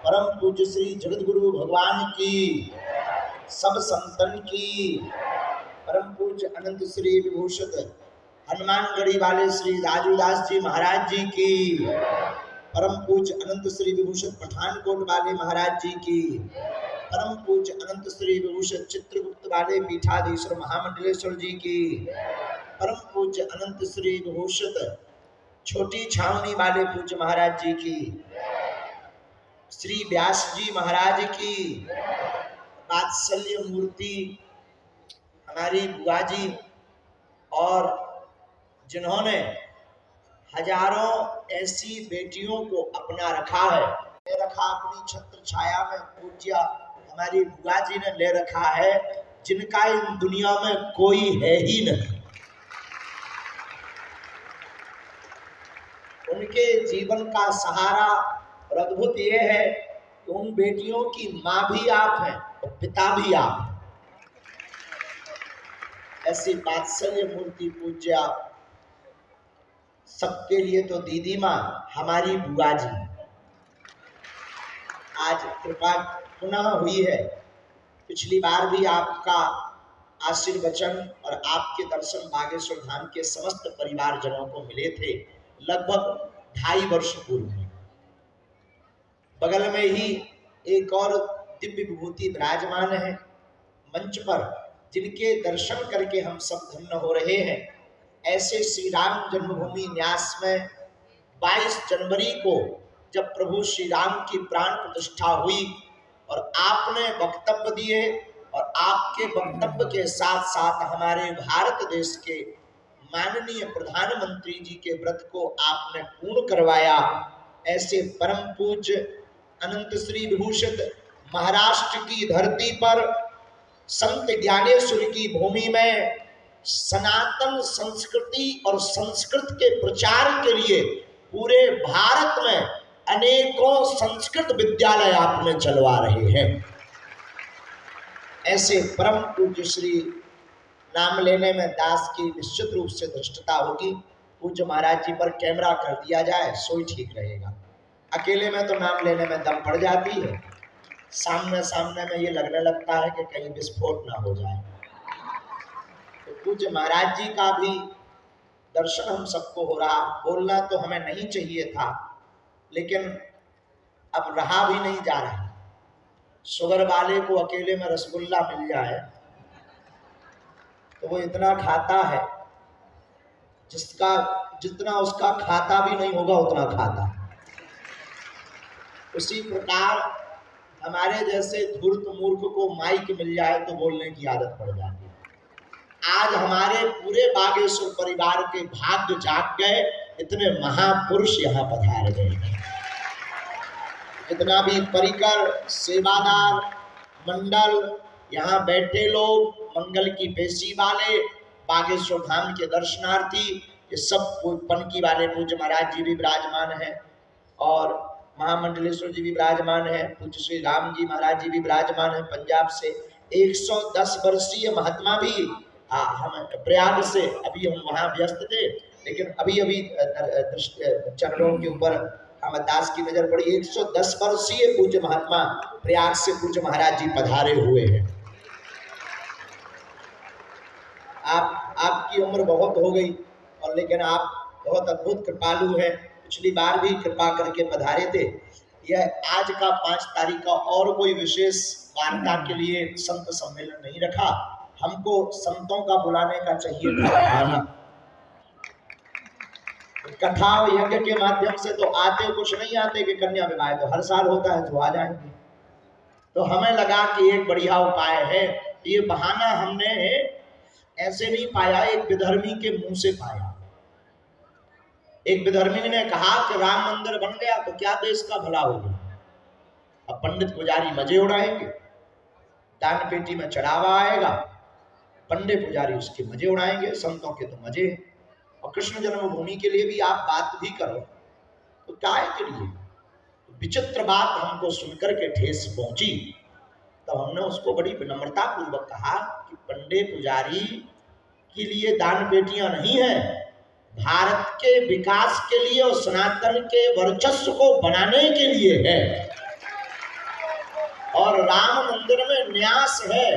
परम पूज्य श्री जगतगुरु भगवान की, सब संतन की, परम पूज्य अनंत श्री विभूषित हनुमानगढ़ी वाले श्री राजूदास जी महाराज जी की, परम पूज्य अनंत श्री विभूषित पठानकोट वाले महाराज जी की, परम पूज्य अनंत श्री विभूषित चित्रगुप्त वाले पीठाधीश्वर महामंडलेश्वर जी की, परम पूज्य अनंत श्री विभूषित छोटी छावनी वाले पूज्य महाराज जी की, श्री व्यास जी महाराज की, वात्सल्य मूर्ति हमारी बुआ जी, और जिन्होंने हजारों ऐसी बेटियों को अपना रखा है, ले रखा अपनी छत्र छाया में, पूज्य हमारी बुआ जी ने ले रखा है, जिनका इन दुनिया में कोई है ही नहीं। उनके जीवन का सहारा और अद्भुत ये है कि उन बेटियों की माँ भी आप हैं और पिता भी आप हैं। ऐसी वात्सल्य मूर्ति पूज्य सबके लिए तो दीदी माँ हमारी बुआ जी आज कृपा पुनः हुई है। पिछली बार भी आपका आशीर्वचन और आपके दर्शन बागेश्वर धाम के समस्त परिवारजनों को मिले थे, लगभग 2.5 वर्ष पूर्व। बगल में ही एक और दिव्य विभूति विराजमान है मंच पर, जिनके दर्शन करके हम सब धन्य हो रहे हैं। ऐसे श्री राम जन्मभूमि न्यास में 22 जनवरी को जब प्रभु श्री राम की प्राण प्रतिष्ठा हुई और आपने वक्तव्य दिए और आपके वक्तव्य के साथ साथ हमारे भारत देश के माननीय प्रधानमंत्री जी के व्रत को आपने पूर्ण करवाया। ऐसे परम पूज्य अनंत श्री विभूषित महाराष्ट्र की धरती पर संत ज्ञानेश्वर की भूमि में सनातन संस्कृति और संस्कृत के प्रचार के लिए पूरे भारत में अनेकों संस्कृत विद्यालय आपने चलवा रहे हैं। ऐसे परम पूज्य श्री नाम लेने में दास की निश्चित रूप से धृष्टता होगी। पूज्य महाराज जी पर कैमरा कर दिया जाए सो ही ठीक रहेगा। अकेले में तो नाम लेने में दम पड़ जाती है, सामने सामने में ये लगने लगता है कि कहीं विस्फोट ना हो जाए। तो पूज्य महाराज जी का भी दर्शन हम सबको हो रहा। बोलना तो हमें नहीं चाहिए था, लेकिन अब रहा भी नहीं जा रहा। शुगर वाले को अकेले में रसगुल्ला मिल जाए तो वो इतना खाता है जिसका जितना उसका खाता भी नहीं होगा उतना खाता। उसी प्रकार हमारे जैसे धूर्त मूर्ख को माइक मिल जाए तो बोलने की आदत पड़ जाती है। आज हमारे पूरे बागेश्वर परिवार के भाग्य जाग गए, इतने महापुरुष यहाँ पधार गए हैं। जितना भी परिकर सेवादार मंडल यहाँ बैठे लोग, मंगल की पेशी वाले, बागेश्वर धाम के दर्शनार्थी, ये सब पनकी वाले पूज्य महाराज जी भी विराजमान हैं और महामंडलेश्वर जी भी विराजमान है, पूज्य श्री राम जी महाराज जी भी विराजमान है। पंजाब से 110 वर्षीय महात्मा भी हम प्रयाग से, अभी हम वहाँ व्यस्त थे, लेकिन अभी चरणों के ऊपर हम दास की नजर पड़ी। 110 वर्षीय पूज्य महात्मा प्रयाग से पूज्य महाराज जी पधारे हुए हैं। आपकी उम्र बहुत हो गई और लेकिन आप बहुत अद्भुत कृपालु हैं। पिछली बार भी कृपा करके पधारे थे। यह आज का 5 तारीख का और कोई विशेष वार्ता के लिए संत सम्मेलन नहीं रखा, हमको संतों का बुलाने का चाहिए था। कथा यज्ञ के माध्यम से तो आते कुछ नहीं आते कि कन्या विवाह तो हर साल होता है, तो आ जाएंगे। तो हमें लगा कि एक बढ़िया उपाय है। ये बहाना हमने ऐसे नहीं पाया, एक विधर्मी के मुंह से पाया। एक विधर्मी ने कहा कि राम मंदिर बन गया तो क्या देश का भला होगा। अब पंडित पुजारी मजे उड़ाएंगे, दान पेटी में चढ़ावा आएगा, पंडित पुजारी उसके मजे उड़ाएंगे, संतों के तो मजे। और कृष्ण जन्मभूमि के लिए भी आप बात भी करो तो काय के लिए। तो विचित्र बात हमको सुनकर के ठेस पहुंची, तो हमने उसको बड़ी विनम्रता पूर्वक कहा कि पंडित पुजारी के लिए दान पेटियां नहीं है, भारत के विकास के लिए और सनातन के वर्चस्व को बनाने के लिए है। राम मंदिर में न्यास है,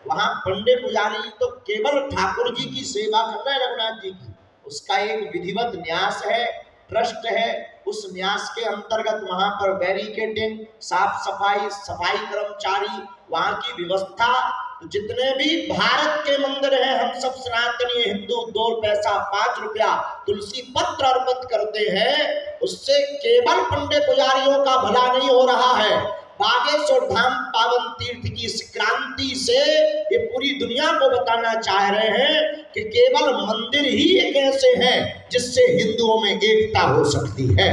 वहां पंडे पुजारी तो केवल ठाकुर जी की सेवा कर रहे हैं, रघुनाथ जी की, उसका एक विधिवत न्यास है, ट्रस्ट है। उस न्यास के अंतर्गत वहां पर बैरिकेडिंग, साफ सफाई, सफाई कर्मचारी, वहां की व्यवस्था, जितने भी भारत के मंदिर हैं, हम सब सनातनी हिंदू 2 पैसा 5 रुपया तुलसी पत्र अर्पित करते हैं, उससे केवल पंडे पुजारियों का भला नहीं हो रहा है। बागेश्वर धाम पावन तीर्थ की इस क्रांति से ये पूरी दुनिया को बताना चाह रहे हैं कि केवल मंदिर ही एक ऐसे हैं जिससे हिंदुओं में एकता हो सकती है।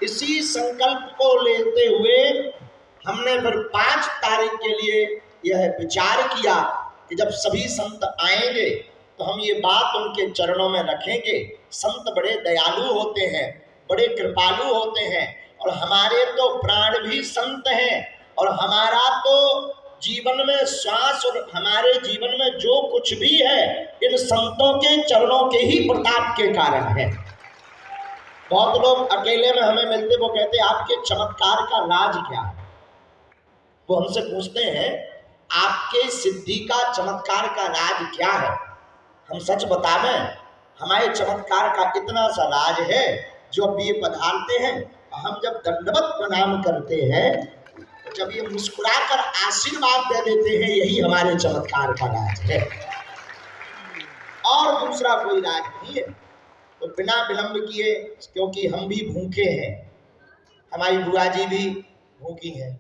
इसी संकल्प को लेते हुए हमने फिर 5 तारीख के लिए यह विचार किया कि जब सभी संत आएंगे तो हम ये बात उनके चरणों में रखेंगे। संत बड़े दयालु होते हैं, बड़े कृपालु होते हैं, और हमारे तो प्राण भी संत हैं, और हमारा तो जीवन में श्वास और हमारे जीवन में जो कुछ भी है इन संतों के चरणों के ही प्रताप के कारण है। बहुत लोग अकेले में हमें मिलते, वो कहते आपके चमत्कार का राज क्या है। वो हमसे पूछते हैं आपके सिद्धि का चमत्कार का राज क्या है। हम सच बतावें, हमारे चमत्कार का इतना सा राज है, जो अब ये पधारते हैं, हम जब दंडवत प्रणाम करते हैं, जब ये मुस्कुराकर आशीर्वाद दे देते हैं, यही हमारे चमत्कार का राज है, और दूसरा कोई राज नहीं है। तो बिना विलंब किए, क्योंकि हम भी भूखे हैं, हमारी बुआ जी भी भूखी हैं,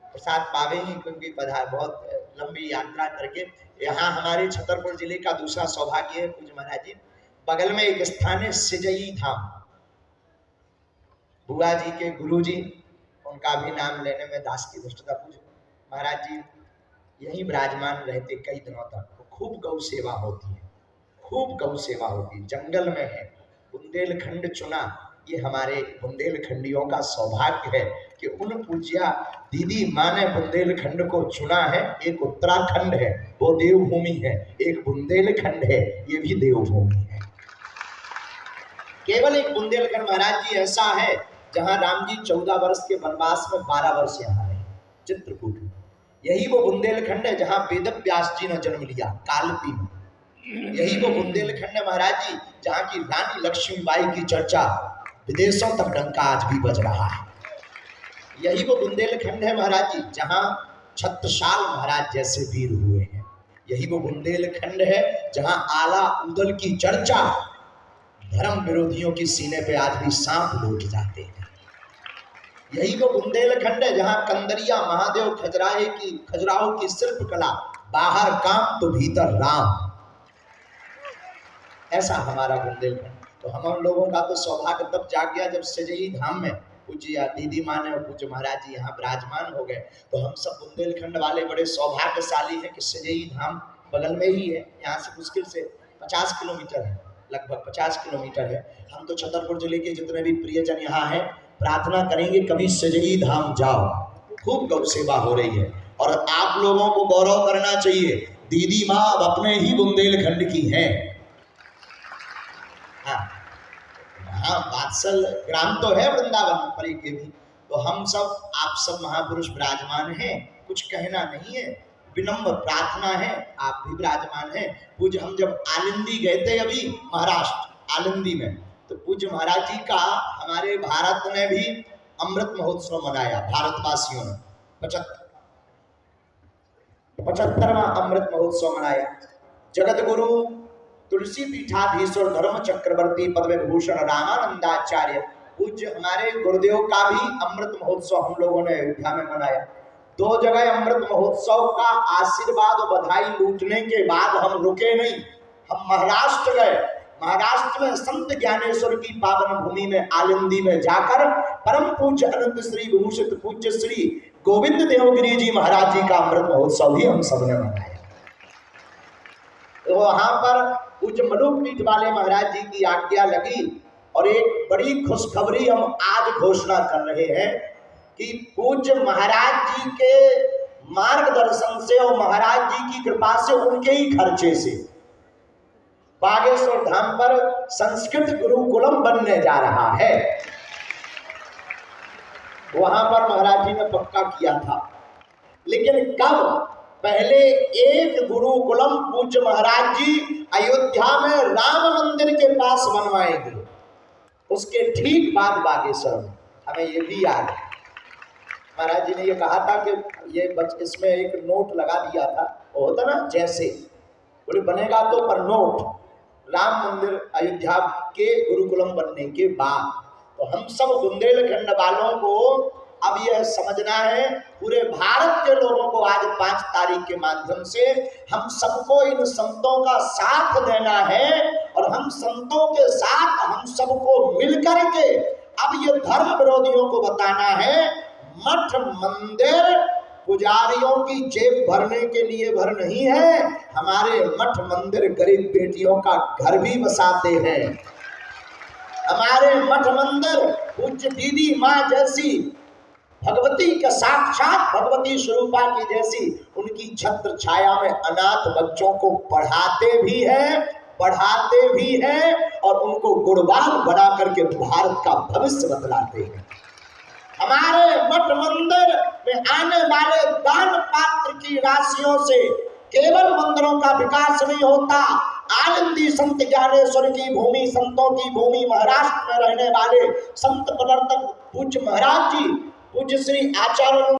प्रसाद पावेंगी क्योंकि बहुत लंबी यात्रा करके यहाँ हमारे छतरपुर जिले का दूसरा सौभाग्य है। पूज्य महाराज जी, बगल में एक स्थान है सिजई धाम, बुआ जी के गुरु जी, उनका भी नाम लेने में दास की धृष्टता। पूज्य महाराज जी यहीं विराजमान रहते कई दिनों तक। खूब गौ सेवा होती है, खूब गौ सेवा होती है, जंगल में है। बुंदेलखंड चुना, ये हमारे बुंदेलखंडियों का सौभाग्य है कि उन पूज्या दीदी माँ ने बुंदेलखंड को चुना है। एक उत्तराखंड है, वो देवभूमि है, एक बुंदेलखंड है, ये भी देवभूमि है। केवल एक बुंदेलखंड महाराज जी ऐसा है जहाँ राम जी 14 वर्ष के वनवास में 12 वर्ष यहाँ रहे, चित्रकूट। यही वो बुंदेलखंड है जहाँ वेद व्यास जी ने जन्म लिया, कालपी में। यही वो बुंदेलखंड है महाराज जी जहाँ की रानी लक्ष्मीबाई की चर्चा विदेशों तक डंका आज भी बज रहा है। यही वो बुंदेलखंड है महाराज जी जहाँ छत्रसाल महाराज जैसे वीर हुए हैं। यही वो बुंदेलखंड है जहाँ आला उदल की चर्चा धर्म विरोधियों की सीने पे आज भी सांप लौट जाते हैं। यही वो बुंदेलखंड है जहाँ कंदरिया महादेव खजुराहो की शिल्प कला, बाहर काम तो भीतर राम, ऐसा हमारा बुंदेलखंड। तो हम लोगों का तो सौभाग्य तब जाग गया जब सिजई धाम में पूज्य दीदी माँ ने और पूज्य महाराज जी यहाँ विराजमान हो गए। तो हम सब बुंदेलखंड वाले बड़े सौभाग्यशाली हैं कि सिजई धाम बगल में ही है, यहाँ से मुश्किल से 50 किलोमीटर है, लगभग 50 किलोमीटर है। हम तो छतरपुर जिले के जितने भी प्रियजन यहाँ हैं प्रार्थना करेंगे कभी सिजई धाम जाओ, खूब गौ सेवा हो रही है। और आप लोगों को गौरव करना चाहिए, दीदी माँ अब अपने ही बुंदेलखंड की हैं। हाँ, वात्सल ग्राम तो है वृंदावन परी के भी। तो हम सब, आप सब महापुरुष विराजमान हैं, कुछ कहना नहीं है, विनम्र प्रार्थना है, आप भी विराजमान हैं। पूज्य हम जब आलिंदी गए थे अभी महाराष्ट्र आलिंदी में, तो पूज्य महाराज जी का हमारे भारत ने भी अमृत महोत्सव मनाया, भारतवासियों ने 75वां अमृत महोत्सव मनाया। जगत गुरु तुलसी पीठाधीश्वर धर्म चक्रवर्ती पद्म विभूषण रामानंदाचार्य पूज्य हमारे गुरुदेव का भी अमृत महोत्सव हम लोगों ने अयोध्या में मनाया। 2 जगह अमृत महोत्सव का आशीर्वाद और बधाई लूटने के बाद हम रुके नहीं, हम महाराष्ट्र गए। महाराष्ट्र में संत ज्ञानेश्वर की पावन भूमि में आलिंदी में जाकर परम पूज्य अनंत श्री विभूषित पूज्य श्री गोविंद देवगिरी जी महाराज जी का अमृत महोत्सव भी हम सबने मनाया। तो वहां पर पूज्य मनुपीठ वाले महाराज जी की आज्ञा लगी, और एक बड़ी खुशखबरी हम आज घोषणा कर रहे हैं कि पूज्य महाराज जी के मार्गदर्शन से और महाराज जी की कृपा से, उनके ही खर्चे से बागेश्वर धाम पर संस्कृत गुरुकुलम बनने जा रहा है। वहां पर महाराज जी ने पक्का किया था। लेकिन कब? पहले एक गुरुकुलम पूज्य महाराज जी अयोध्या में राम मंदिर के पास बनवाएंगे, उसके ठीक बाद बागेश्वर में। हमें ये भी याद है महाराज जी ने ये कहा था कि ये इसमें एक नोट लगा दिया था, वो होता ना जैसे, बोले बनेगा तो पर नोट, राम मंदिर अयोध्या के गुरुकुलम बनने के बाद। तो हम सब बुंदेलखंड वालों को अब यह समझना है, पूरे भारत के लोगों को आज 5 तारीख के माध्यम से हम सबको इन संतों का साथ देना है, और हम संतों के साथ हम सबको मिलकर के अब ये धर्म विरोधियों को बताना है, मठ मंदिर पुजारियों की जेब भरने के लिए भर नहीं है, हमारे मठ मंदिर गरीब बेटियों का घर भी बसाते हैं। हमारे मठ मंदिर पूज्य दीदी माँ जैसी भगवती का साक्षात भगवती स्वरूपा की जैसी उनकी छत्र छाया में अनाथ बच्चों को पढ़ाते भी हैं, पढ़ाते भी हैं, और उनको गुणवान बना करके भारत का भविष्य बतलाते हैं। हमारे मठ मंदिर में आने वाले दान पात्र की राशियों से केवल मंदिरों का विकास नहीं होता, आनंदी संत ज्ञानेश्वर की भूमि, संतों की भूमि, महाराष्ट्र में रहने वाले संत प्रवर्तक पूज्य महाराज जी, पूज्य श्री आचार्य